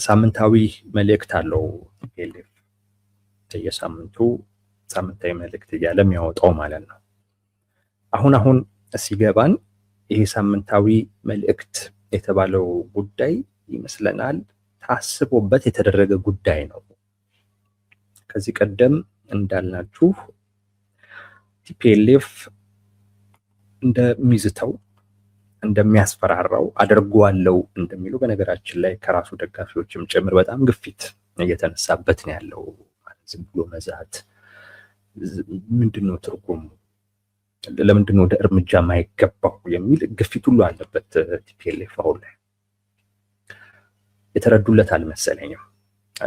ሳምንታዊ መልእክት አለው ቲፒኤልኤፍ የሳምንቱ ሳምንታዊ መልእክት እያለ የሚያወጣው ማለት ነው። አሁን ሲገባን ይሄ ሳምንታዊ መልእክት የተባለው ጉዳይ ይመስለናል ታስቦበት የተደረገ ጉዳይ ነው። ከዚህ ቀደም እንዳልናችሁ ቲፒኤልኤፍ እንደሚዝተው እንደሚያስፈራራው አድርጓለው እንደሚሉ በነገራችን ላይ ከራሱ ደጋፊዎችም ጭምር በጣም ግፊት እየተነሳበት ነው ያለው። ዝም ብሎ መዛት ምንድነው ትርጉሙ? ለምንድነው ወደ እርምጃ ማይገባው የሚል ግፊት ሁሉ አለበት ቲፒኤልኤፍ። አሁን ላይ የተረዱለት አልመሰለኝም።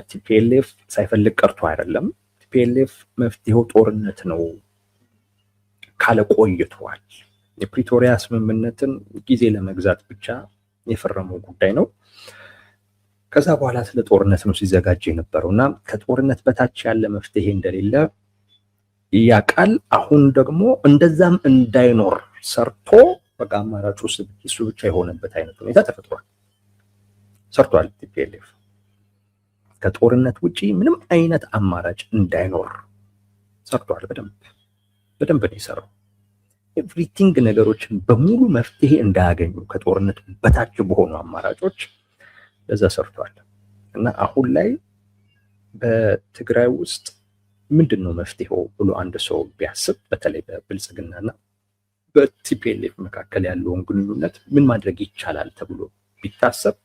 ቲፒኤልኤፍ ሳይፈልግ ቀርቶ አይደለም። ቲፒኤልኤፍ መፍትሄው ጦርነት ነው ካለ ቆይቷል። የፕሪቶሪያ ስምምነትን ጊዜ ለመግዛት ብቻ የፈረመው ጉዳይ ነው። ከዛ በኋላ ስለ ጦርነት ነው ሲዘጋጅ የነበረውና ከጦርነት በታች ያለ መፍትሄ እንደሌለ ያቃል። አሁን ደግሞ እንደዛም እንዳይኖር ሰርቶ በቃ አማራጩ እሱ ብቻ የሆነበት አይነት ሁኔታ ተፈጥሯል። ሰርቷል። ቲፒኤልኤፍ ከጦርነት ውጪ ምንም አይነት አማራጭ እንዳይኖር ሰርቷል። በደንብ ነው የሰራው። ኤቭሪቲንግ ነገሮችን በሙሉ መፍትሄ እንዳያገኙ ከጦርነት በታች በሆኑ አማራጮች ለዛ ሰርቷል። እና አሁን ላይ በትግራይ ውስጥ ምንድነው መፍትሄው ብሎ አንድ ሰው ቢያስብ በተለይ በብልጽግናና በቲፒኤልኤፍ መካከል ያለውን ግንኙነት ምን ማድረግ ይቻላል ተብሎ ቢታሰብ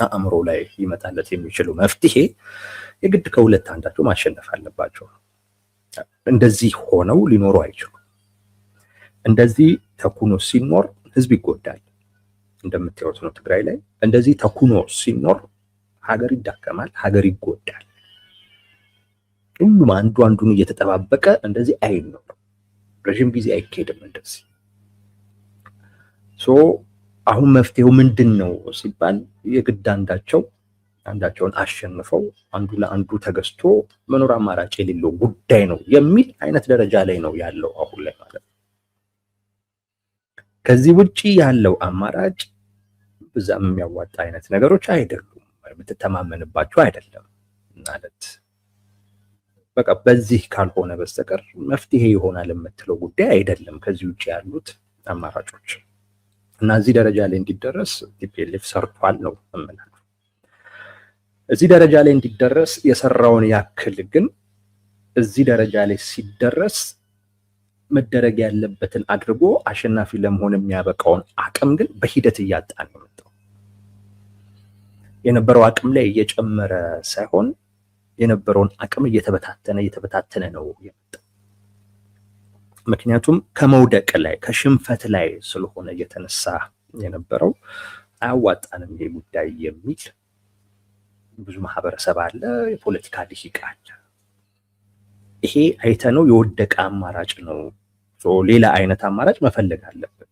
አእምሮ ላይ ይመጣለት የሚችለው መፍትሄ የግድ ከሁለት አንዳቸው ማሸነፍ አለባቸው። እንደዚህ ሆነው ሊኖሩ አይችሉም። እንደዚህ ተኩኖ ሲኖር ህዝብ ይጎዳል። እንደምታዩት ነው ትግራይ ላይ እንደዚህ ተኩኖ ሲኖር ሀገር ይዳከማል፣ ሀገር ይጎዳል። ሁሉም አንዱ አንዱን እየተጠባበቀ እንደዚህ አይኖርም። ረጅም ጊዜ አይካሄድም እንደዚህ። አሁን መፍትሄው ምንድን ነው ሲባል የግድ አንዳቸውን አሸንፈው አንዱ ለአንዱ ተገዝቶ መኖር አማራጭ የሌለው ጉዳይ ነው የሚል አይነት ደረጃ ላይ ነው ያለው አሁን ላይ ማለት ነው። ከዚህ ውጪ ያለው አማራጭ በዛም የሚያዋጣ አይነት ነገሮች አይደሉም፣ የምትተማመንባቸው አይደለም ማለት በቃ በዚህ ካልሆነ በስተቀር መፍትሄ ይሆናል የምትለው ጉዳይ አይደለም ከዚህ ውጪ ያሉት አማራጮች። እና እዚህ ደረጃ ላይ እንዲደረስ ቲፒኤልኤፍ ሰርቷል ነው የምንለው። እዚህ ደረጃ ላይ እንዲደረስ የሰራውን ያክል ግን እዚህ ደረጃ ላይ ሲደረስ መደረግ ያለበትን አድርጎ አሸናፊ ለመሆን የሚያበቃውን አቅም ግን በሂደት እያጣ ነው የመጣው። የነበረው አቅም ላይ እየጨመረ ሳይሆን የነበረውን አቅም እየተበታተነ ነው የመጣው። ምክንያቱም ከመውደቅ ላይ ከሽንፈት ላይ ስለሆነ እየተነሳ የነበረው አያዋጣንም ይሄ ጉዳይ የሚል ብዙ ማህበረሰብ አለ፣ የፖለቲካ ልሂቅ አለ። ይሄ አይተነው የወደቀ አማራጭ ነው፣ ሌላ አይነት አማራጭ መፈለግ አለብን።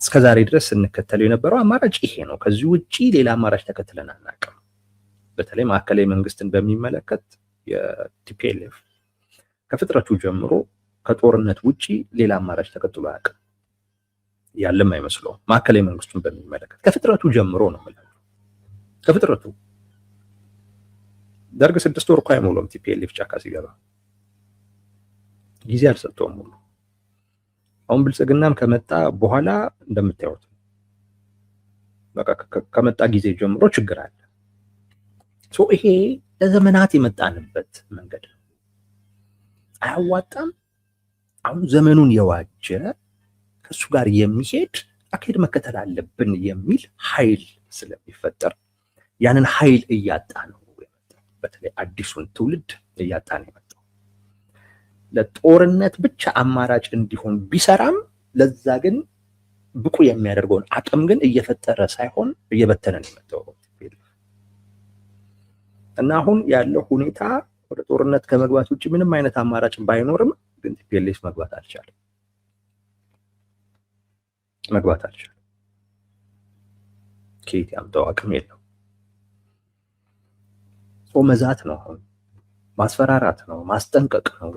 እስከዛሬ ድረስ ስንከተለው የነበረው አማራጭ ይሄ ነው። ከዚህ ውጪ ሌላ አማራጭ ተከትለን አናውቅም። በተለይ ማዕከላዊ መንግስትን በሚመለከት የቲፒኤልኤፍ ከፍጥረቱ ጀምሮ ከጦርነት ውጪ ሌላ አማራጭ ተከትሎ አያውቅም፣ ያለም አይመስለውም። ማዕከላዊ መንግስቱን በሚመለከት ከፍጥረቱ ጀምሮ ነው ማለት ከፍጥረቱ ደርግ 6 ወር እኮ አይሞላውም ቲፒኤልኤፍ ጫካ ሲገባ ጊዜ አልሰጠውም ሙሉ። አሁን ብልጽግናም ከመጣ በኋላ እንደምታዩት በቃ ከመጣ ጊዜ ጀምሮ ችግር አለ። ይሄ ለዘመናት የመጣንበት መንገድ ነው፣ አያዋጣም። አሁን ዘመኑን የዋጀ ከሱ ጋር የሚሄድ አካሄድ መከተል አለብን የሚል ኃይል ስለሚፈጠር ያንን ኃይል እያጣ ነው የመጣው። በተለይ አዲሱን ትውልድ እያጣ ነው የመጣው። ለጦርነት ብቻ አማራጭ እንዲሆን ቢሰራም ለዛ ግን ብቁ የሚያደርገውን አቅም ግን እየፈጠረ ሳይሆን እየበተነ ነው የመጣው። እና አሁን ያለው ሁኔታ ወደ ጦርነት ከመግባት ውጪ ምንም አይነት አማራጭ ባይኖርም ግን ቲፒኤልኤፍ መግባት አልቻለም። ከየት ያምጣው አቅም የለው። መዛት ነው፣ አሁን ማስፈራራት ነው፣ ማስጠንቀቅ ነው።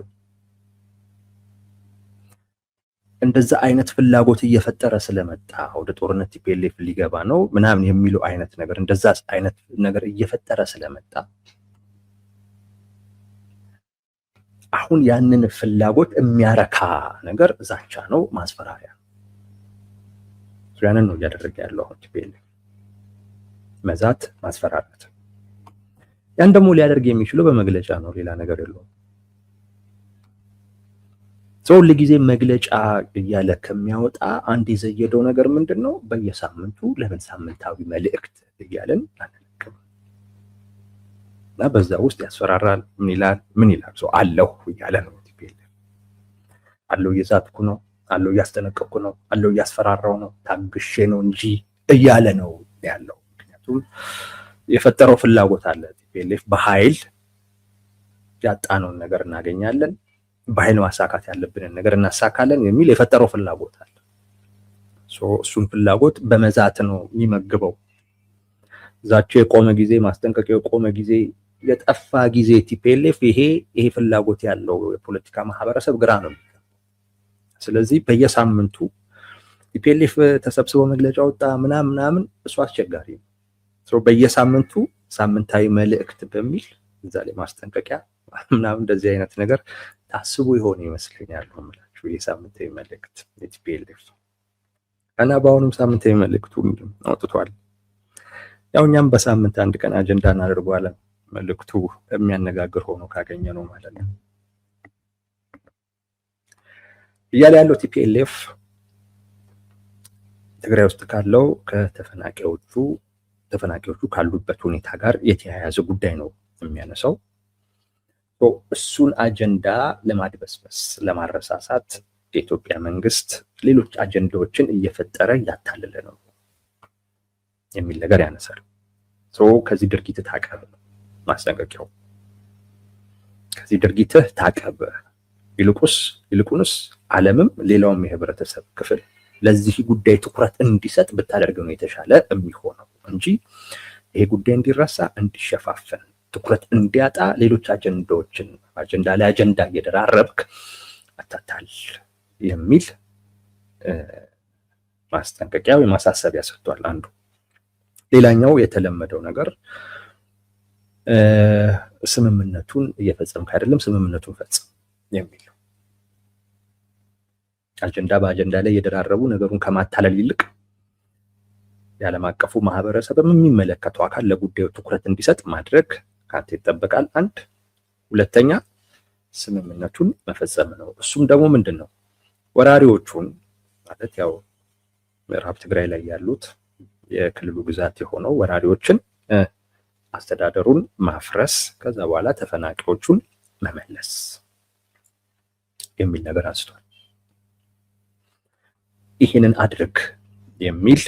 እንደዛ አይነት ፍላጎት እየፈጠረ ስለመጣ ወደ ጦርነት ቲፒኤልኤፍ ሊገባ ነው ምናምን የሚለው አይነት ነገር እንደዛ አይነት ነገር እየፈጠረ ስለመጣ አሁን ያንን ፍላጎት የሚያረካ ነገር ዛቻ ነው፣ ማስፈራሪያ ነው። ያንን ነው እያደረገ ያለው አሁን ቲፒኤልኤፍ፣ መዛት፣ ማስፈራራት። ያን ደግሞ ሊያደርግ የሚችለው በመግለጫ ነው፣ ሌላ ነገር የለውም። ሰው ለጊዜ መግለጫ እያለ ከሚያወጣ አንድ የዘየደው ነገር ምንድነው? በየሳምንቱ ለምን ሳምንታዊ መልእክት እያለን አንለቅም እና በዛ ውስጥ ያስፈራራል። ምን ይላል? ሰው አለሁ እያለ ነው ቲፒኤልኤፍ። አለሁ እየዛትኩ ነው፣ አለሁ እያስጠነቀቅኩ ነው፣ አለሁ እያስፈራራው ነው፣ ታግሼ ነው እንጂ እያለ ነው ያለው። ምክንያቱም የፈጠረው ፍላጎት አለ። ቲፒኤልኤፍ በኃይል ያጣነውን ነገር እናገኛለን፣ በኃይል ማሳካት ያለብንን ነገር እናሳካለን የሚል የፈጠረው ፍላጎት አለ። እሱን ፍላጎት በመዛት ነው የሚመግበው። ዛቸው የቆመ ጊዜ፣ ማስጠንቀቂያው የቆመ ጊዜ፣ የጠፋ ጊዜ ቲፒኤልኤፍ ይሄ ፍላጎት ያለው የፖለቲካ ማህበረሰብ ግራ ነው። ስለዚህ በየሳምንቱ ቲፒኤልኤፍ ተሰብስበው መግለጫ ወጣ ምናምን እሱ አስቸጋሪ ነው። በየሳምንቱ ሳምንታዊ መልእክት በሚል እዛ ላይ ማስጠንቀቂያ ምናምን እንደዚህ አይነት ነገር ታስቦ ይሆን ይመስለኛል ማለት የሳምንታዊ መልእክት የቲፒኤልኤፍ እና በአሁኑም ሳምንታዊ መልእክቱን አውጥቷል። ያው እኛም በሳምንት አንድ ቀን አጀንዳ እናደርገዋለን፣ መልእክቱ የሚያነጋግር ሆኖ ካገኘ ነው ማለት ነው እያለ ያለው ቲፒኤልኤፍ ትግራይ ውስጥ ካለው ተፈናቃዮቹ ካሉበት ሁኔታ ጋር የተያያዘ ጉዳይ ነው የሚያነሳው። እሱን አጀንዳ ለማድበስበስ ለማረሳሳት የኢትዮጵያ መንግስት ሌሎች አጀንዳዎችን እየፈጠረ እያታለለ ነው የሚል ነገር ያነሳል። ከዚህ ድርጊት ታቀብ፣ ማስጠንቀቂያው ከዚህ ድርጊት ታቀብ፣ ይልቁንስ ዓለምም ሌላውም የህብረተሰብ ክፍል ለዚህ ጉዳይ ትኩረት እንዲሰጥ ብታደርግ ነው የተሻለ የሚሆነው እንጂ ይሄ ጉዳይ እንዲረሳ እንዲሸፋፈን ትኩረት እንዲያጣ ሌሎች አጀንዳዎችን አጀንዳ ላይ አጀንዳ እየደራረብክ አታታል የሚል ማስጠንቀቂያ ወይ ማሳሰቢያ ሰጥቷል። አንዱ ሌላኛው የተለመደው ነገር ስምምነቱን እየፈጸምክ አይደለም፣ ስምምነቱን ፈጽም የሚል አጀንዳ በአጀንዳ ላይ እየደራረቡ ነገሩን ከማታለል ይልቅ የዓለም አቀፉ ማህበረሰብ የሚመለከተው አካል ለጉዳዩ ትኩረት እንዲሰጥ ማድረግ ካንተ ይጠበቃል። አንድ ሁለተኛ ስምምነቱን መፈጸም ነው። እሱም ደግሞ ምንድነው? ወራሪዎቹን ማለት ያው ምዕራብ ትግራይ ላይ ያሉት የክልሉ ግዛት የሆነው ወራሪዎችን አስተዳደሩን ማፍረስ፣ ከዛ በኋላ ተፈናቃዮቹን መመለስ የሚል ነገር አንስቷል። ይህንን አድርግ የሚል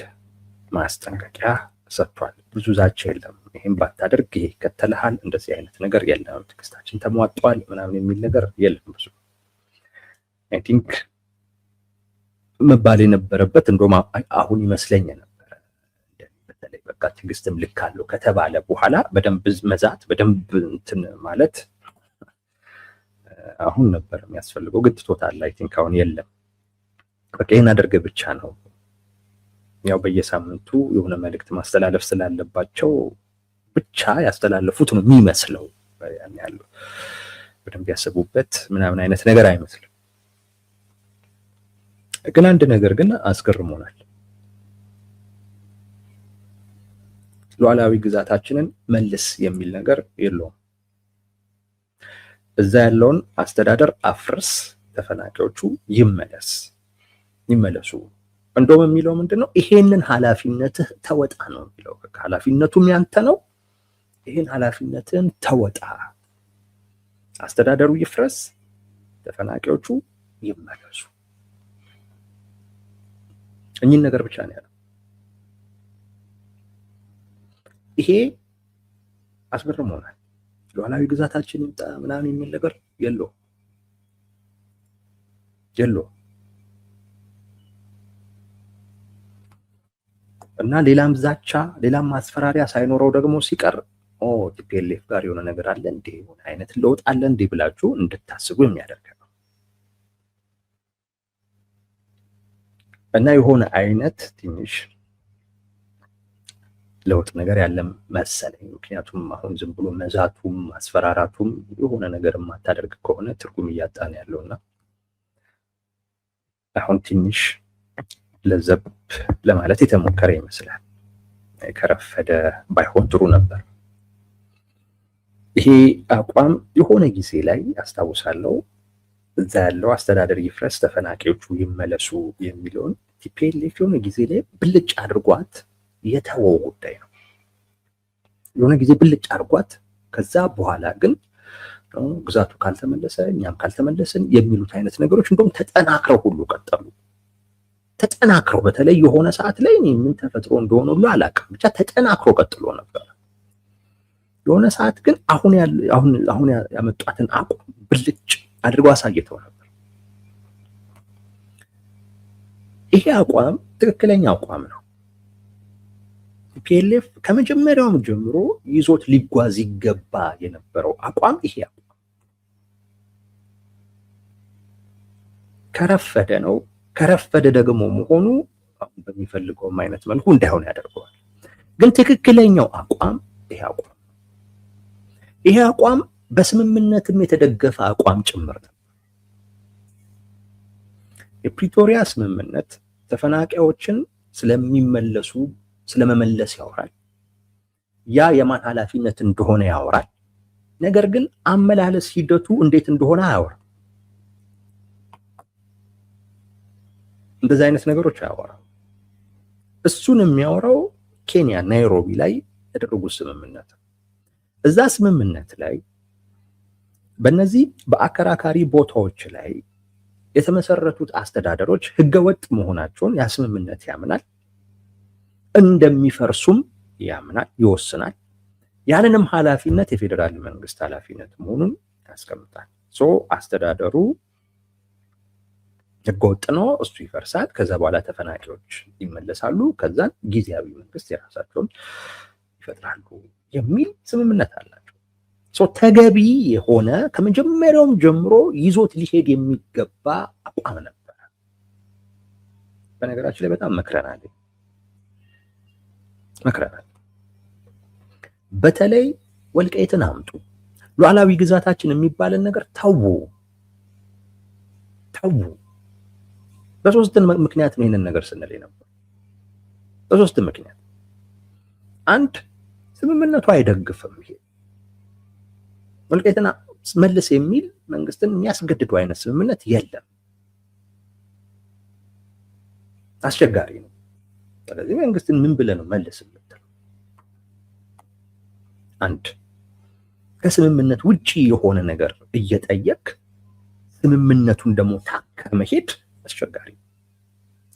ማስጠንቀቂያ ሰጥቷል። ብዙ ዛቻ የለም። ይሄን ባታደርግ ይሄ ይከተልሃል፣ እንደዚህ አይነት ነገር የለም፣ ትዕግስታችን ተሟጧል ምናምን የሚል ነገር የለም። ብዙ አይ ቲንክ መባል የነበረበት እንደውም አሁን ይመስለኝ ነበር በተለይ በቃ ትዕግስትም ልክ አለው ከተባለ በኋላ በደንብ መዛት በደንብ እንትን ማለት አሁን ነበር የሚያስፈልገው። ግን ትቶታል። አይ ቲንክ አሁን የለም፣ በቃ ይሄን አድርገህ ብቻ ነው። ያው በየሳምንቱ የሆነ መልእክት ማስተላለፍ ስላለባቸው ብቻ ያስተላለፉት ነው የሚመስለው። ያን ያለው በደንብ ያሰቡበት ምናምን አይነት ነገር አይመስልም። ግን አንድ ነገር ግን አስገርሞናል። ሉዓላዊ ግዛታችንን መልስ የሚል ነገር የለውም። እዛ ያለውን አስተዳደር አፍርስ፣ ተፈናቃዮቹ ይመለሱ። እንደውም የሚለው ምንድነው? ይሄንን ኃላፊነትህ ተወጣ ነው የሚለው። ኃላፊነቱም ያንተ ነው። ይሄን ኃላፊነትን ተወጣ። አስተዳደሩ ይፍረስ፣ ተፈናቃዮቹ ይመለሱ። እኚህን ነገር ብቻ ነው ያለው። ይሄ አስገርሞናል። ሉዓላዊ ግዛታችን ይምጣ ምናምን የሚል ነገር የለውም። እና ሌላም ዛቻ ሌላም ማስፈራሪያ ሳይኖረው ደግሞ ሲቀር ቲፒኤልኤፍ ጋር የሆነ ነገር አለ እንዴ፣ የሆነ አይነት ለውጥ አለ እንዴ ብላችሁ እንድታስቡ የሚያደርግ ነው። እና የሆነ አይነት ትንሽ ለውጥ ነገር ያለ መሰለኝ። ምክንያቱም አሁን ዝም ብሎ መዛቱም ማስፈራራቱም የሆነ ነገር የማታደርግ ከሆነ ትርጉም እያጣ ነው ያለውና አሁን ትንሽ ለዘብ ለማለት የተሞከረ ይመስላል። ከረፈደ ባይሆን ጥሩ ነበር። ይሄ አቋም የሆነ ጊዜ ላይ አስታውሳለሁ እዛ ያለው አስተዳደር ይፍረስ ተፈናቃዮቹ ይመለሱ የሚለውን ቲፒኤልኤፍ የሆነ ጊዜ ላይ ብልጭ አድርጓት የተወው ጉዳይ ነው። የሆነ ጊዜ ብልጭ አድርጓት ከዛ በኋላ ግን ግዛቱ ካልተመለሰ እኛም ካልተመለስን የሚሉት አይነት ነገሮች እንደውም ተጠናክረው ሁሉ ቀጠሉ። ተጠናክረው በተለይ የሆነ ሰዓት ላይ ምን ተፈጥሮ እንደሆነ ሁሉ አላውቅም፣ ብቻ ተጠናክሮ ቀጥሎ ነበር። የሆነ ሰዓት ግን አሁን ያመጧትን አቋም ብልጭ አድርገው አሳይተው ነበር። ይሄ አቋም ትክክለኛ አቋም ነው። ቲፒኤልኤፍ ከመጀመሪያውም ጀምሮ ይዞት ሊጓዝ ይገባ የነበረው አቋም ይሄ አቋም ከረፈደ ነው። ከረፈደ ደግሞ መሆኑ በሚፈልገውም አይነት መልኩ እንዳይሆን ያደርገዋል። ግን ትክክለኛው አቋም ይሄ አቋም በስምምነትም የተደገፈ አቋም ጭምር ነው። የፕሪቶሪያ ስምምነት ተፈናቃዮችን ስለመመለስ ያወራል። ያ የማን ኃላፊነት እንደሆነ ያወራል። ነገር ግን አመላለስ ሂደቱ እንዴት እንደሆነ አያወራም። እንደዚህ አይነት ነገሮች አያወራም። እሱን የሚያወራው ኬንያ ናይሮቢ ላይ ያደረጉት ስምምነት። እዛ ስምምነት ላይ በእነዚህ በአከራካሪ ቦታዎች ላይ የተመሰረቱት አስተዳደሮች ህገወጥ መሆናቸውን ያ ስምምነት ያምናል። እንደሚፈርሱም ያምናል፣ ይወስናል። ያንንም ኃላፊነት የፌዴራል መንግስት ኃላፊነት መሆኑን ያስቀምጣል። አስተዳደሩ ህገወጥ ነው፣ እሱ ይፈርሳል። ከዛ በኋላ ተፈናቃዮች ይመለሳሉ። ከዛን ጊዜያዊ መንግስት የራሳቸውን ይፈጥራሉ የሚል ስምምነት አላቸው። ተገቢ የሆነ ከመጀመሪያውም ጀምሮ ይዞት ሊሄድ የሚገባ አቋም ነበረ። በነገራችን ላይ በጣም መክረናል። በተለይ ወልቃይትን አምጡ፣ ሉዓላዊ ግዛታችን የሚባልን ነገር ተዉ። በሶስት ምክንያት ነው ይሄንን ነገር ስንል ነበር። በሶስት ምክንያት፣ አንድ ስምምነቱ አይደግፍም። ይሄ ወልቃይትን መልስ የሚል መንግስትን የሚያስገድደው አይነት ስምምነት የለም፣ አስቸጋሪ ነው። ስለዚህ መንግስትን ምን ብለህ ነው መልስ የምትለው? አንድ ከስምምነት ውጪ የሆነ ነገር እየጠየቅ ስምምነቱን ደግሞ ታከ መሄድ አስቸጋሪ።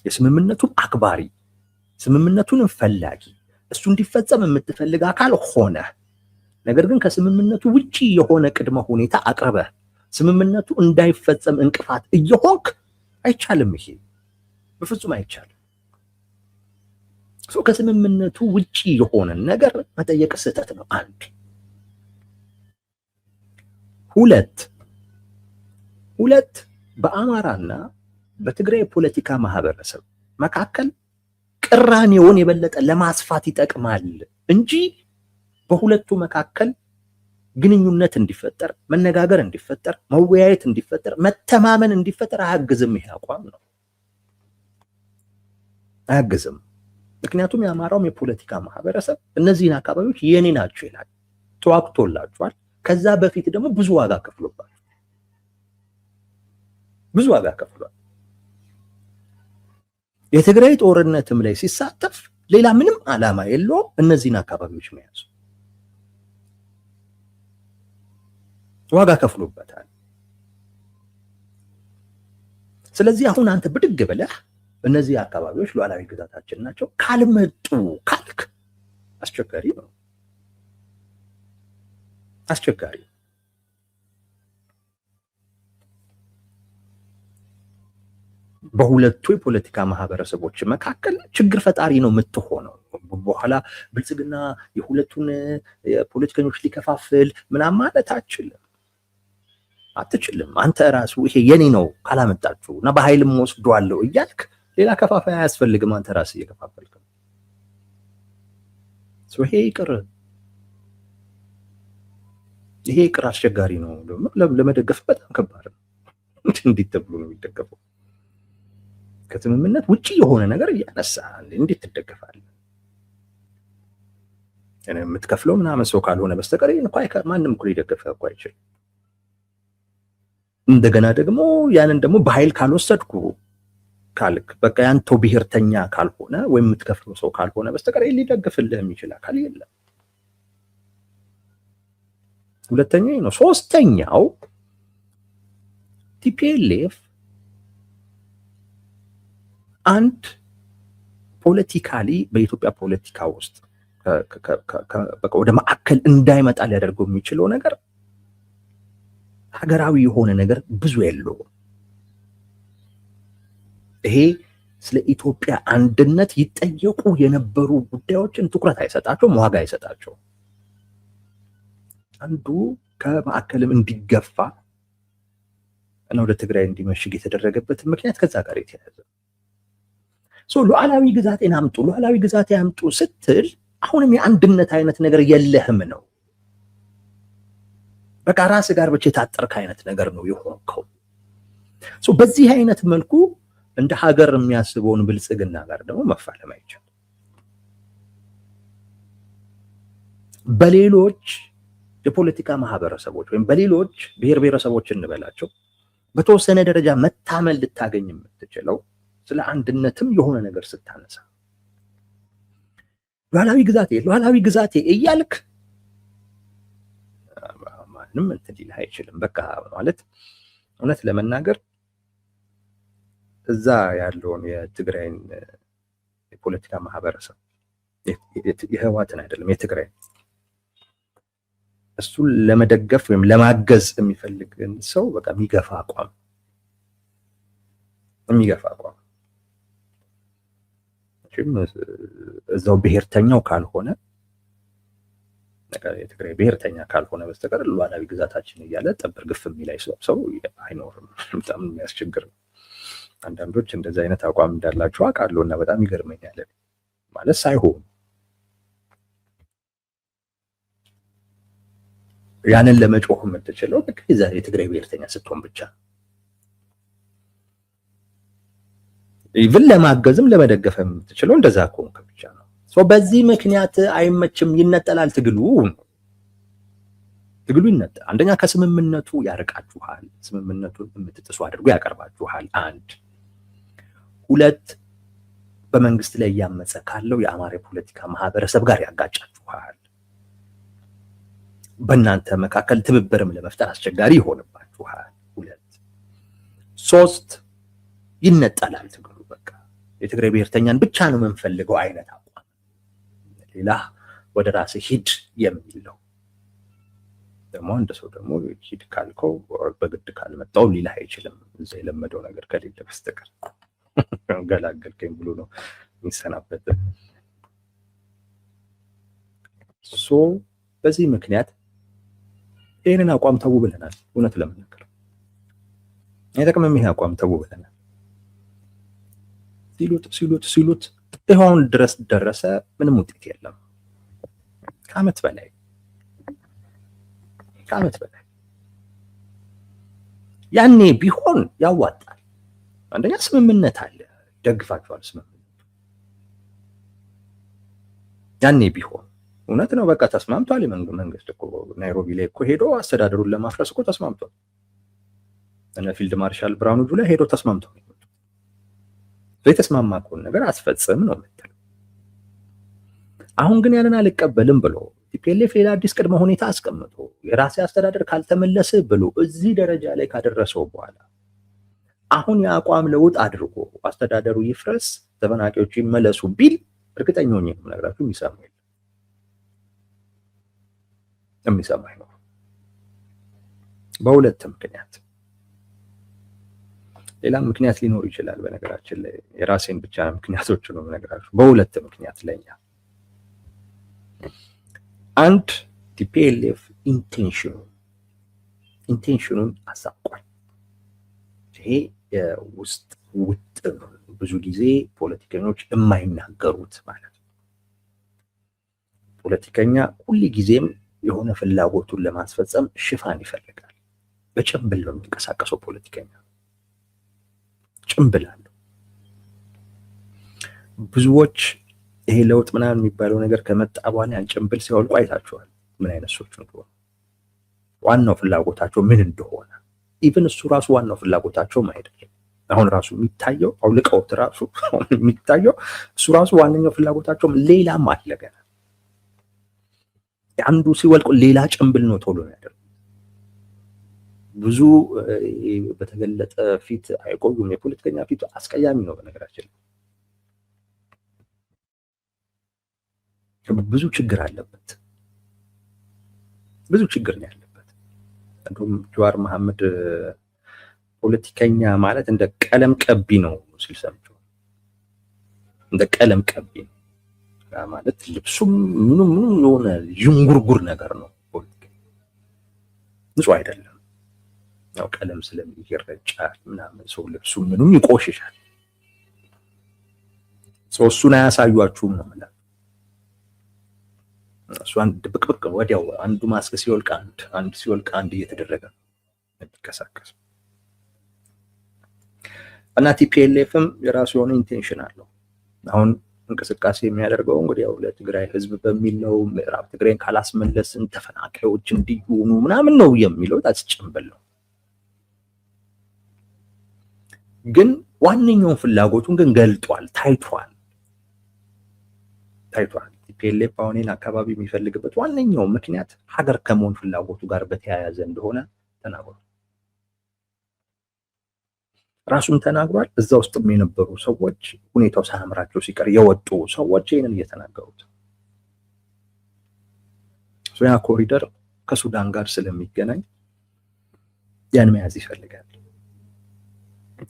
የስምምነቱን አክባሪ፣ ስምምነቱን ፈላጊ፣ እሱ እንዲፈጸም የምትፈልግ አካል ሆነ ነገር ግን ከስምምነቱ ውጪ የሆነ ቅድመ ሁኔታ አቅርበ ስምምነቱ እንዳይፈጸም እንቅፋት እየሆንክ አይቻልም። ይሄ በፍጹም አይቻልም። ከስምምነቱ ውጪ የሆነ ነገር መጠየቅ ስህተት ነው። አንድ ሁለት በአማራና በትግራይ ፖለቲካ ማህበረሰብ መካከል ቅራኔውን የበለጠ ለማስፋት ይጠቅማል እንጂ በሁለቱ መካከል ግንኙነት እንዲፈጠር፣ መነጋገር እንዲፈጠር፣ መወያየት እንዲፈጠር፣ መተማመን እንዲፈጠር አያግዝም። ይሄ አቋም ነው፣ አያግዝም። ምክንያቱም የአማራውም የፖለቲካ ማህበረሰብ እነዚህን አካባቢዎች የኔ ናቸው ይላል፣ ተዋግቶላቸዋል። ከዛ በፊት ደግሞ ብዙ ዋጋ ከፍሏል። የትግራይ ጦርነትም ላይ ሲሳተፍ ሌላ ምንም ዓላማ የለውም እነዚህን አካባቢዎች መያዝ። ዋጋ ከፍሎበታል። ስለዚህ አሁን አንተ ብድግ ብለህ እነዚህ አካባቢዎች ሉዓላዊ ግዛታችን ናቸው ካልመጡ ካልክ አስቸጋሪ ነው። በሁለቱ የፖለቲካ ማህበረሰቦች መካከል ችግር ፈጣሪ ነው የምትሆነው። በኋላ ብልጽግና የሁለቱን ፖለቲከኞች ሊከፋፍል ምናምን ማለት አትችልም። አንተ ራሱ ይሄ የኔ ነው ካላመጣችሁ እና በኃይልም ወስደዋለሁ እያልክ ሌላ ከፋፋይ አያስፈልግም። አንተ ራስህ እየከፋፈልክ ነው። ይሄ ይቅር አስቸጋሪ ነው። ለመደገፍ በጣም ከባድ ነው። እንዴት ተብሎ ነው የሚደገፈው? ከስምምነት ውጪ የሆነ ነገር እያነሳ እንዴት ትደገፋለህ? የምትከፍለው ምናምን ሰው ካልሆነ በስተቀር ማንም እኮ ሊደገፍህ እኮ አይችልም። እንደገና ደግሞ ያንን ደግሞ በኃይል ካልወሰድኩ ካልክ በቃ ያንተው ብሔርተኛ ካልሆነ ወይም የምትከፍለው ሰው ካልሆነ በስተቀር ሊደግፍልህ የሚችል አካል የለም። ሁለተኛው ነው። ሶስተኛው ቲፒኤልኤፍ አንድ ፖለቲካሊ በኢትዮጵያ ፖለቲካ ውስጥ በቃ ወደ ማዕከል እንዳይመጣ ሊያደርገው የሚችለው ነገር ሀገራዊ የሆነ ነገር ብዙ የለውም። ይሄ ስለ ኢትዮጵያ አንድነት ይጠየቁ የነበሩ ጉዳዮችን ትኩረት አይሰጣቸውም፣ ዋጋ አይሰጣቸውም። አንዱ ከማዕከልም እንዲገፋ እና ወደ ትግራይ እንዲመሽግ የተደረገበት ምክንያት ከዛ ጋር የተያያዘ ሉዓላዊ ግዛቴን አምጡ፣ ሉዓላዊ ግዛቴ አምጡ ስትል አሁንም የአንድነት አይነት ነገር የለህም ነው። በቃ ራስ ጋር ብቻ የታጠርክ አይነት ነገር ነው የሆንከው። በዚህ አይነት መልኩ እንደ ሀገር የሚያስበውን ብልጽግና ጋር ደግሞ መፋለም አይቻልም። በሌሎች የፖለቲካ ማህበረሰቦች ወይም በሌሎች ብሔር ብሔረሰቦች እንበላቸው በተወሰነ ደረጃ መታመን ልታገኝ የምትችለው ስለ አንድነትም የሆነ ነገር ስታነሳ ሉዓላዊ ግዛቴ እያልክ ማንም እንትን ሊልህ አይችልም። በቃ ማለት እውነት ለመናገር እዛ ያለውን የትግራይን የፖለቲካ ማህበረሰብ የህወሓትን አይደለም የትግራይ እሱን ለመደገፍ ወይም ለማገዝ የሚፈልግን ሰው በቃ የሚገፋ አቋም እዛው ብሔርተኛው ካልሆነ የትግራይ ብሔርተኛ ካልሆነ በስተቀር ሉዓላዊ ግዛታችን እያለ ጠብር ግፍ የሚላይ ሰው አይኖርም። በጣም የሚያስቸግር ነው። አንዳንዶች እንደዚህ አይነት አቋም እንዳላቸው አውቃለሁ እና በጣም ይገርመኛል። ማለት ሳይሆን ያንን ለመጮህ የምትችለው የትግራይ ብሔርተኛ ስትሆን ብቻ ኢቭን ለማገዝም ለመደገፍ የምትችለው እንደዛ ከሆንክ ብቻ ነው። በዚህ ምክንያት አይመችም፣ ይነጠላል ትግሉ ይነጠል። አንደኛ ከስምምነቱ ያርቃችኋል፣ ስምምነቱን የምትጥሱ አድርጎ ያቀርባችኋል። አንድ ሁለት በመንግስት ላይ እያመፀ ካለው የአማራ ፖለቲካ ማህበረሰብ ጋር ያጋጫችኋል። በእናንተ መካከል ትብብርም ለመፍጠር አስቸጋሪ ይሆንባችኋል። ሁለት ሶስት ይነጠላል ትግሉ። በቃ የትግራይ ብሔርተኛን ብቻ ነው የምንፈልገው አይነት አቋም፣ ሌላ ወደ ራስህ ሂድ የሚል ነው። ደግሞ አንድ ሰው ደግሞ ሂድ ካልከው በግድ ካልመጣው ሊልህ አይችልም፣ እዛ የለመደው ነገር ከሌለ በስተቀር ገላገልከኝ ብሎ ነው የሚሰናበት። በዚህ ምክንያት ይህንን አቋም ተው ብለናል። እውነት ለመናገር አይጠቅምም ይሄ አቋም ተው ብለናል። ሲሉት ይኸውን ድረስ ደረሰ። ምንም ውጤት የለም። ከዓመት በላይ ያኔ ቢሆን ያዋጣል። አንደኛ ስምምነት አለ፣ ደግፋችኋል ስምምነት። ያኔ ቢሆን እውነት ነው። በቃ ተስማምቷል። መንግስት እኮ ናይሮቢ ላይ እኮ ሄዶ አስተዳደሩን ለማፍረስ እኮ ተስማምቷል። እነ ፊልድ ማርሻል ብርሃኑ ጁላ ሄዶ ተስማምቷል። የተስማማ ከሆነ ነገር አስፈጽም ነው የምትለው። አሁን ግን ያንን አልቀበልም ብሎ ቲፒኤልኤፍ ሌላ አዲስ ቅድመ ሁኔታ አስቀምጦ የራሴ አስተዳደር ካልተመለሰ ብሎ እዚህ ደረጃ ላይ ካደረሰው በኋላ አሁን የአቋም ለውጥ አድርጎ አስተዳደሩ ይፍረስ፣ ተፈናቃዮቹ ይመለሱ ቢል እርግጠኛ ሆኜ ነው የምነግራችሁ የሚሰማ ነው። በሁለት ምክንያት፣ ሌላም ምክንያት ሊኖር ይችላል። በነገራችን ላይ የራሴን ብቻ ምክንያቶች ነው የምነግራችሁ። በሁለት ምክንያት ለኛ አንድ ቲፒኤልኤፍ ኢንቴንሽኑን አሳቋል። ይሄ የውስጥ ውጥን ብዙ ጊዜ ፖለቲከኞች የማይናገሩት ማለት ነው። ፖለቲከኛ ሁል ጊዜም የሆነ ፍላጎቱን ለማስፈጸም ሽፋን ይፈልጋል። በጭንብል ነው የሚንቀሳቀሰው ፖለቲከኛ፣ ጭንብል አለው። ብዙዎች ይሄ ለውጥ ምናምን የሚባለው ነገር ከመጣ በኋላ ያን ጭንብል ሲያወልቁ አይታችኋል፣ ምን አይነት ሰዎች እንደሆኑ፣ ዋናው ፍላጎታቸው ምን እንደሆነ። ኢቭን እሱ ራሱ ዋናው ፍላጎታቸውም አይደለም። አሁን ራሱ የሚታየው አውልቀውት ራሱ የሚታየው እሱ ራሱ ዋነኛው ፍላጎታቸውም ሌላም አለ ገና። አንዱ ሲወልቁ ሌላ ጭንብል ነው ቶሎ ያደርጉ። ብዙ በተገለጠ ፊት አይቆዩም። የፖለቲከኛ ፊቱ አስቀያሚ ነው በነገራችን። ብዙ ችግር አለበት፣ ብዙ ችግር ነው ያለበት። እንደውም ጀዋር መሐመድ ፖለቲከኛ ማለት እንደ ቀለም ቀቢ ነው ሲል ሰምቼው፣ እንደ ቀለም ቀቢ ነው ማለት ልብሱም ምኑም የሆነ ዥንጉርጉር ነገር ነው። ፖለቲካ ንጹህ አይደለም። ያው ቀለም ስለሚረጫል ምናምን ሰው ልብሱ ምኑም ይቆሽሻል። ሰው እሱን አያሳዩአችሁም ነው ማለት። እሷን ድብቅብቅ ወዲያው አንዱ ማስክ ሲወልቅ አንድ ሲወልቅ አንድ እየተደረገ እንዲከሳከስ እና ቲፒኤልኤፍም የራሱ የሆነ ኢንቴንሽን አለው። አሁን እንቅስቃሴ የሚያደርገው እንግዲህ ያው ለትግራይ ህዝብ በሚል ነው። ምዕራብ ትግራይን ካላስመለስን ተፈናቃዮች እንዲሆኑ ምናምን ነው የሚለው። ታስጨምበል ነው። ግን ዋነኛውን ፍላጎቱን ግን ገልጧል፣ ታይቷል። ቲፒኤልኤፍ አሁን አካባቢ የሚፈልግበት ዋነኛው ምክንያት ሀገር ከመሆን ፍላጎቱ ጋር በተያያዘ እንደሆነ ተናግሯል። ራሱም ተናግሯል። እዛ ውስጥም የነበሩ ሰዎች ሁኔታው ሳያምራቸው ሲቀር የወጡ ሰዎች ይህንን እየተናገሩት፣ ያ ኮሪደር ከሱዳን ጋር ስለሚገናኝ ያን መያዝ ይፈልጋል።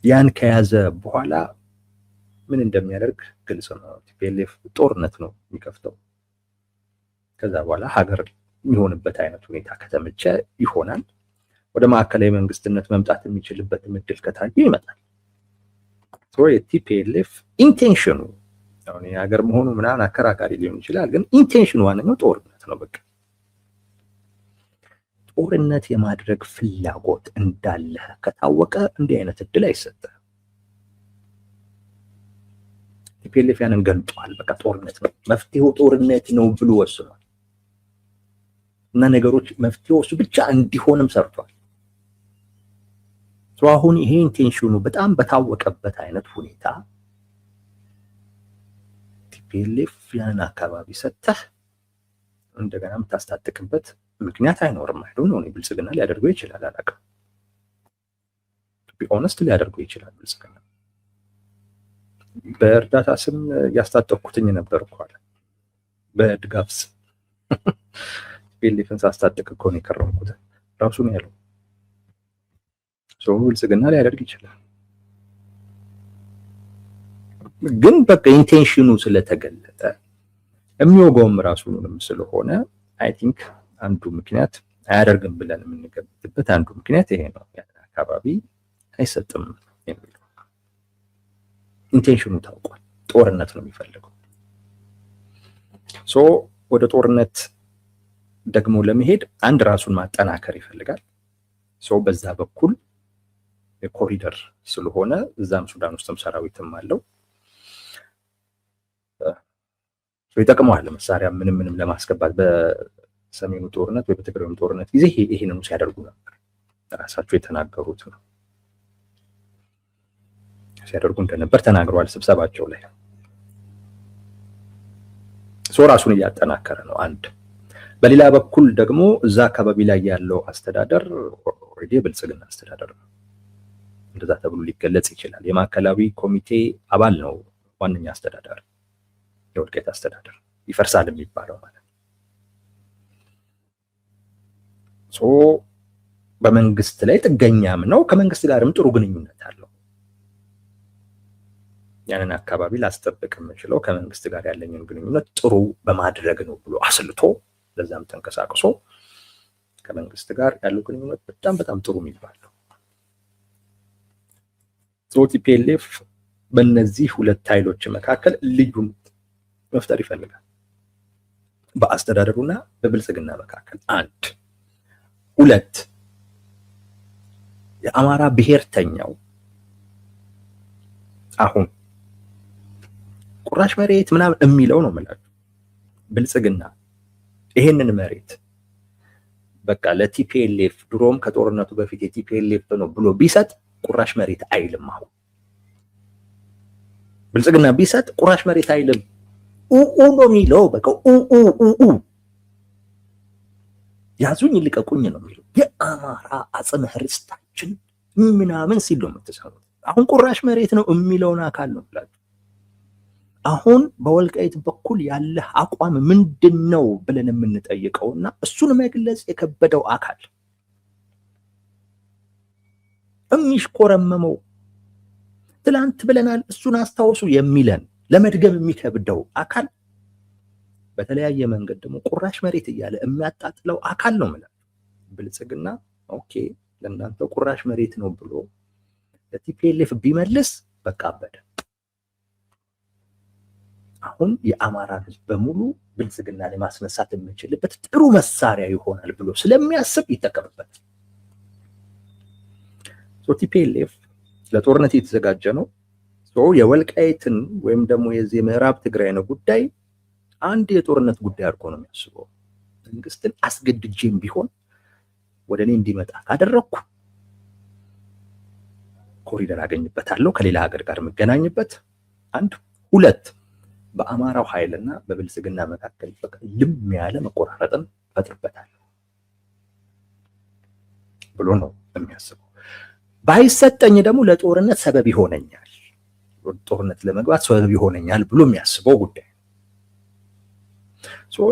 ያን ከያዘ በኋላ ምን እንደሚያደርግ ግልጽ ነው። ቲፒኤልኤፍ ጦርነት ነው የሚከፍተው። ከዛ በኋላ ሀገር የሚሆንበት አይነት ሁኔታ ከተመቸ ይሆናል። ወደ ማዕከላዊ መንግስትነት መምጣት የሚችልበት እድል ከታየ ይመጣል። የቲፒኤልኤፍ ኢንቴንሽኑ አሁን የሀገር መሆኑ ምናምን አከራካሪ ሊሆን ይችላል፣ ግን ኢንቴንሽኑ ዋነኛው ጦርነት ነው። በቃ ጦርነት የማድረግ ፍላጎት እንዳለ ከታወቀ እንዲህ አይነት እድል አይሰጥም። ቲፒኤልኤፍ ያንን ገልጧል። በቃ ጦርነት ነው መፍትሄው፣ ጦርነት ነው ብሎ ወስኗል እና ነገሮች መፍትሄው እሱ ብቻ እንዲሆንም ሰርቷል። አሁን ይሄ ኢንቴንሽኑ በጣም በታወቀበት አይነት ሁኔታ ቲፒኤልኤፍ ያንን አካባቢ ሰጥተህ እንደገና የምታስታጥቅበት ምክንያት አይኖርም። አይደል ነው ብልጽግና ሊያደርገው ይችላል፣ አላውቅም። ቢ ኦነስት ሊያደርገው ይችላል ብልጽግና። በእርዳታ ስም ያስታጠቅኩትኝ ነበር እኮ አለ። በድጋፍ ስም ቲፒኤልኤፍን ሳስታጥቅ እኮ ነው የከረምኩት ራሱ ነው ያለው። ብልጽግና ሊያደርግ ይችላል፣ ግን በቃ ኢንቴንሽኑ ስለተገለጠ የሚወጋውም ራሱንም ስለሆነ አይ ቲንክ አንዱ ምክንያት አያደርግም ብለን የምንገምትበት አንዱ ምክንያት ይሄ ነው። ያን አካባቢ አይሰጥም የሚለው ኢንቴንሽኑ ታውቋል። ጦርነት ነው የሚፈልገው። ወደ ጦርነት ደግሞ ለመሄድ አንድ ራሱን ማጠናከር ይፈልጋል። በዛ በኩል የኮሪደር ስለሆነ እዛም ሱዳን ውስጥም ሰራዊትም አለው ይጠቅመዋል። መሳሪያ ምንም ለማስገባት በሰሜኑ ጦርነት ወይ በትግራዩ ጦርነት ጊዜ ይሄንን ሲያደርጉ ነበር። ራሳቸው የተናገሩት ነው ሲያደርጉ እንደነበር ተናግረዋል ስብሰባቸው ላይ። ራሱን እያጠናከረ ነው አንድ። በሌላ በኩል ደግሞ እዛ አካባቢ ላይ ያለው አስተዳደር ኦልሬዲ ብልጽግና አስተዳደር ነው፣ እንደዛ ተብሎ ሊገለጽ ይችላል። የማዕከላዊ ኮሚቴ አባል ነው ዋነኛ አስተዳደር፣ የወልቃይት አስተዳደር ይፈርሳል የሚባለው ማለት ነው። በመንግስት ላይ ጥገኛም ነው፣ ከመንግስት ጋርም ጥሩ ግንኙነት አለው። ያንን አካባቢ ላስጠብቅ የምችለው ከመንግስት ጋር ያለኝን ግንኙነት ጥሩ በማድረግ ነው ብሎ አስልቶ ለዛም ተንቀሳቅሶ ከመንግስት ጋር ያለው ግንኙነት በጣም ጥሩ የሚባል ነው። ቲፒኤልኤፍ በእነዚህ ሁለት ኃይሎች መካከል ልዩነት መፍጠር ይፈልጋል። በአስተዳደሩና በብልጽግና መካከል አንድ። ሁለት የአማራ ብሔርተኛው አሁን ቁራሽ መሬት ምናምን የሚለው ነው የምላችሁ። ብልጽግና ይሄንን መሬት በቃ ለቲፒኤልኤፍ ድሮም ከጦርነቱ በፊት የቲፒኤልኤፍ ነው ብሎ ቢሰጥ ቁራሽ መሬት አይልም። አሁን ብልጽግና ቢሰጥ ቁራሽ መሬት አይልም። ኡኡ ነው የሚለው። በቃ ኡኡ ያዙኝ ልቀቁኝ ነው የሚለው። የአማራ አጽመ ርስታችን ምናምን ሲል ነው የምትሰሙት። አሁን ቁራሽ መሬት ነው የሚለውን አካል ነው ብላችሁ አሁን በወልቃይት በኩል ያለ አቋም ምንድን ነው ብለን የምንጠይቀውና እሱን መግለጽ የከበደው አካል የሚሽኮረመመው ትላንት ብለናል እሱን አስታውሱ የሚለን ለመድገም የሚከብደው አካል በተለያየ መንገድ ደግሞ ቁራሽ መሬት እያለ የሚያጣጥለው አካል ነው ማለት ብልጽግና። ኦኬ ለእናንተ ቁራሽ መሬት ነው ብሎ ለቲፒኤልኤፍ ቢመልስ በቃ አበደ። አሁን የአማራ ህዝብ በሙሉ ብልጽግና ላይ ማስነሳት የምንችልበት ጥሩ መሳሪያ ይሆናል ብሎ ስለሚያስብ ይጠቀምበት። ቲፒኤልኤፍ ለጦርነት የተዘጋጀ ነው። የወልቃይትን ወይም ደግሞ የዚህ ምዕራብ ትግራይ ነው ጉዳይ አንድ የጦርነት ጉዳይ አድርጎ ነው የሚያስበው። መንግስትን አስገድጄም ቢሆን ወደ እኔ እንዲመጣ ካደረኩ ኮሪደር አገኝበታለሁ ከሌላ ሀገር ጋር የምገናኝበት። አንድ ሁለት በአማራው ኃይልና በብልጽግና መካከል ልም ያለ መቆራረጥን ፈጥርበታለሁ ብሎ ነው የሚያስበው። ባይሰጠኝ ደግሞ ለጦርነት ሰበብ ይሆነኛል፣ ጦርነት ለመግባት ሰበብ ይሆነኛል ብሎ የሚያስበው ጉዳይ።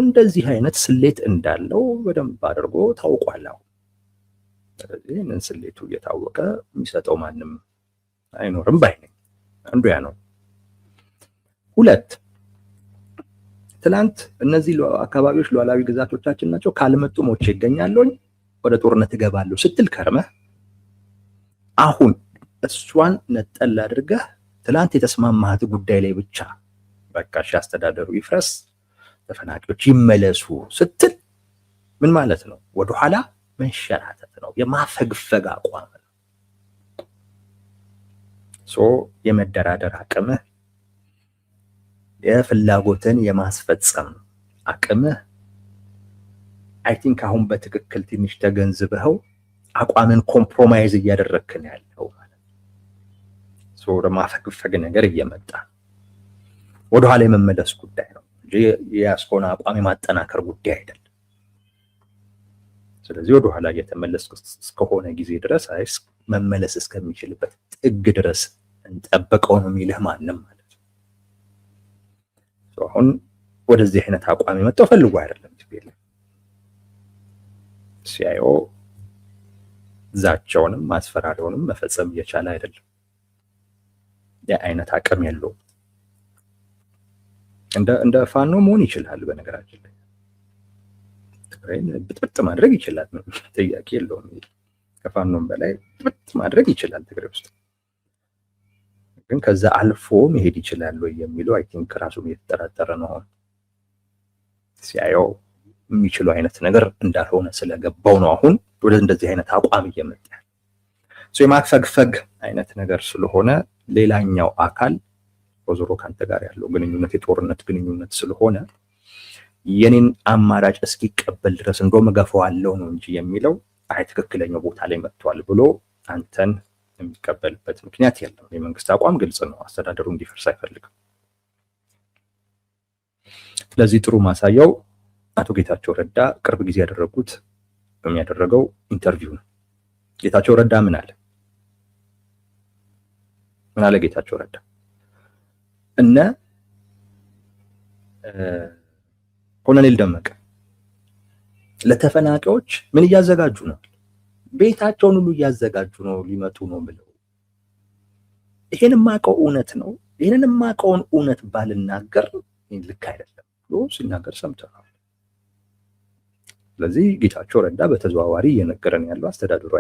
እንደዚህ አይነት ስሌት እንዳለው በደንብ አድርጎ ታውቋል። አሁን ስለዚህ ይህንን ስሌቱ እየታወቀ የሚሰጠው ማንም አይኖርም ባይ ነኝ። አንዱ ያ ነው። ሁለት ትላንት እነዚህ አካባቢዎች ሉዓላዊ ግዛቶቻችን ናቸው፣ ካልመጡ ሞቼ ይገኛለሁ፣ ወደ ጦርነት እገባለሁ ስትል ከርመህ አሁን እሷን ነጠል አድርገህ ትላንት የተስማማህት ጉዳይ ላይ ብቻ በቃ እሺ አስተዳደሩ ይፍረስ ተፈናቂዎች ይመለሱ ስትል ምን ማለት ነው? ወደኋላ መንሸራተት ነው፣ የማፈግፈግ አቋም ነው። የመደራደር አቅምህ የፍላጎትን የማስፈጸም አቅምህ አይ ቲንክ አሁን በትክክል ትንሽ ተገንዝበው አቋምን ኮምፕሮማይዝ እያደረክን ያለው ማለት ነው። ወደ ማፈግፈግ ነገር እየመጣ ወደኋላ የመመለስ ጉዳይ ነው እንጂ የያዝከውን አቋም የማጠናከር ጉዳይ አይደለም። ስለዚህ ወደኋላ እየተመለስክ እስከሆነ ጊዜ ድረስ መመለስ እስከሚችልበት ጥግ ድረስ እንጠብቀው ነው የሚልህ ማንም ማለት ነው። አሁን ወደዚህ አይነት አቋም የመጣው ፈልጎ አይደለም። ሲያየው ዛቻውንም ማስፈራሪያውንም መፈጸም እየቻለ አይደለም። የአይነት አቅም የለውም። እንደ ፋኖ መሆን ይችላል። በነገራችን ላይ ትግራይን ብጥብጥ ማድረግ ይችላል፣ ጥያቄ የለውም። ከፋኖም በላይ ብጥብጥ ማድረግ ይችላል ትግራይ ውስጥ። ግን ከዛ አልፎ መሄድ ይችላል ወይ የሚለው አይ ቲንክ ራሱን እየተጠራጠረ ነው። ሲያየው የሚችለው አይነት ነገር እንዳልሆነ ስለገባው ነው አሁን ወደ እንደዚህ አይነት አቋም እየመጣ የማፈግፈግ አይነት ነገር ስለሆነ ሌላኛው አካል ዞሮ ካንተ ጋር ያለው ግንኙነት የጦርነት ግንኙነት ስለሆነ የኔን አማራጭ እስኪቀበል ድረስ እንደውም እገፋዋለሁ ነው እንጂ የሚለው አይ ትክክለኛው ቦታ ላይ መጥቷል ብሎ አንተን የሚቀበልበት ምክንያት የለም። የመንግስት አቋም ግልጽ ነው። አስተዳደሩ እንዲፈርስ አይፈልግም። ስለዚህ ጥሩ ማሳያው አቶ ጌታቸው ረዳ ቅርብ ጊዜ የሚያደረገው ኢንተርቪው ነው። ጌታቸው ረዳ ምን አለ? ጌታቸው ረዳ እነ ኮሎኔል ደመቀ ለተፈናቃዮች ምን እያዘጋጁ ነው? ቤታቸውን ሁሉ እያዘጋጁ ነው፣ ሊመጡ ነው ብለው። ይሄን የማውቀው እውነት ነው። ይሄንን የማውቀውን እውነት ባልናገር ልክ አይደለም ብሎ ሲናገር ሰምተናል። ስለዚህ ጌታቸው ረዳ በተዘዋዋሪ እየነገረን ያለው አስተዳደሩ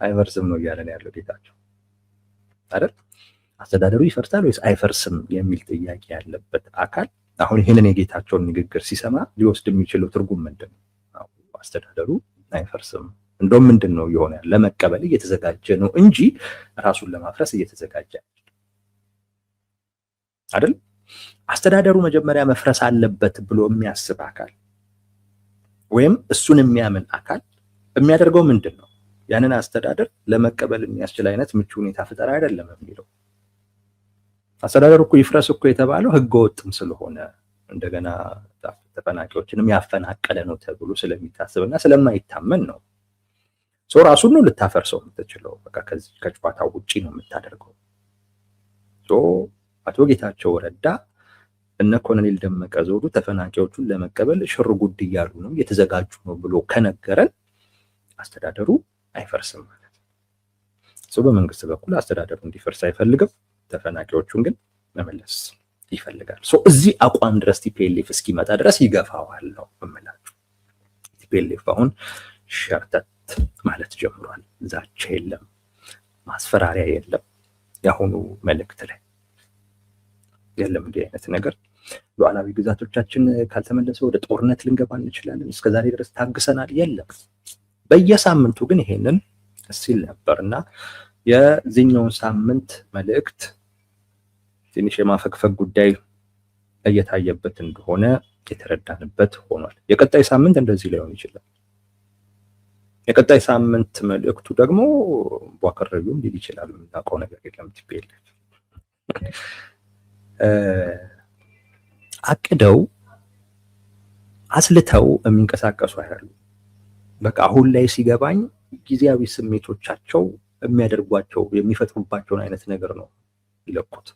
አይፈርስም ነው እያለን ያለው ጌታቸው አይደል? አስተዳደሩ ይፈርሳል ወይስ አይፈርስም የሚል ጥያቄ ያለበት አካል አሁን ይህንን የጌታቸውን ንግግር ሲሰማ ሊወስድ የሚችለው ትርጉም ምንድን ነው? አስተዳደሩ አይፈርስም፣ እንደውም ምንድን ነው የሆነ ለመቀበል እየተዘጋጀ ነው እንጂ ራሱን ለማፍረስ እየተዘጋጀ አይደል? አስተዳደሩ መጀመሪያ መፍረስ አለበት ብሎ የሚያስብ አካል ወይም እሱን የሚያምን አካል የሚያደርገው ምንድን ነው? ያንን አስተዳደር ለመቀበል የሚያስችል አይነት ምቹ ሁኔታ ፍጠር አይደለም የሚለው። አስተዳደሩ እኮ ይፍረስ እኮ የተባለው ህገወጥም ስለሆነ እንደገና ተፈናቃዮችንም ያፈናቀለ ነው ተብሎ ስለሚታሰብና ስለማይታመን ነው። ራሱን ነው ልታፈርሰው የምትችለው። በቃ ከዚህ ከጨዋታው ውጪ ነው የምታደርገው። አቶ ጌታቸው ረዳ እነ ኮሎኔል ደመቀ ዘውዱ ተፈናቃዮቹን ለመቀበል ሽር ጉድ እያሉ ነው እየተዘጋጁ ነው ብሎ ከነገረን አስተዳደሩ አይፈርስም ማለት ነው። በመንግስት በኩል አስተዳደሩ እንዲፈርስ አይፈልግም፣ ተፈናቃዮቹን ግን መመለስ ይፈልጋል። እዚህ አቋም ድረስ ቲፒኤልኤፍ እስኪመጣ ድረስ ይገፋዋል ነው የምላችሁ። ቲፒኤልኤፍ አሁን ሸርተት ማለት ጀምሯል። ዛቻ የለም፣ ማስፈራሪያ የለም። የአሁኑ መልእክት ላይ የለም እንዲህ አይነት ነገር። ሉዓላዊ ግዛቶቻችን ካልተመለሰ ወደ ጦርነት ልንገባ እንችላለን፣ እስከዛሬ ድረስ ታግሰናል፣ የለም። በየሳምንቱ ግን ይሄንን ሲል ነበርና የዚህኛውን ሳምንት መልእክት ትንሽ የማፈግፈግ ጉዳይ እየታየበት እንደሆነ የተረዳንበት ሆኗል። የቀጣይ ሳምንት እንደዚህ ሊሆን ይችላል። የቀጣይ ሳምንት መልእክቱ ደግሞ ቧከረዩም ሊል ይችላል። የምናውቀው ነገር የለም። ቲፒኤልኤፍ አቅደው አስልተው የሚንቀሳቀሱ አይደሉም። በቃ አሁን ላይ ሲገባኝ ጊዜያዊ ስሜቶቻቸው የሚያደርጓቸው የሚፈጥሩባቸውን አይነት ነገር ነው ይለቁት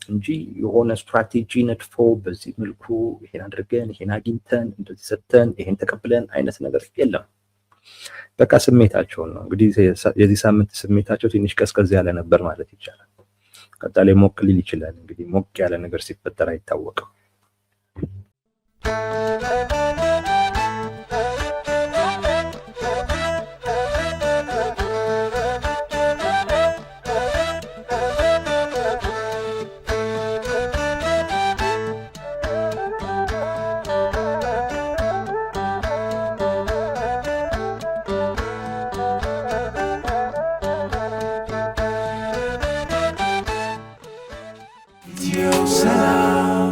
እንጂ የሆነ ስትራቴጂ ነድፎ በዚህ መልኩ ይሄን አድርገን ይሄን አግኝተን እንደዚህ ሰጥተን ይሄን ተቀብለን አይነት ነገር የለም። በቃ ስሜታቸው ነው እንግዲህ። የዚህ ሳምንት ስሜታቸው ትንሽ ቀዝቀዝ ያለ ነበር ማለት ይቻላል። ቀጣይ ሞቅ ሊል ይችላል። እንግዲህ ሞቅ ያለ ነገር ሲፈጠር አይታወቅም። Sound.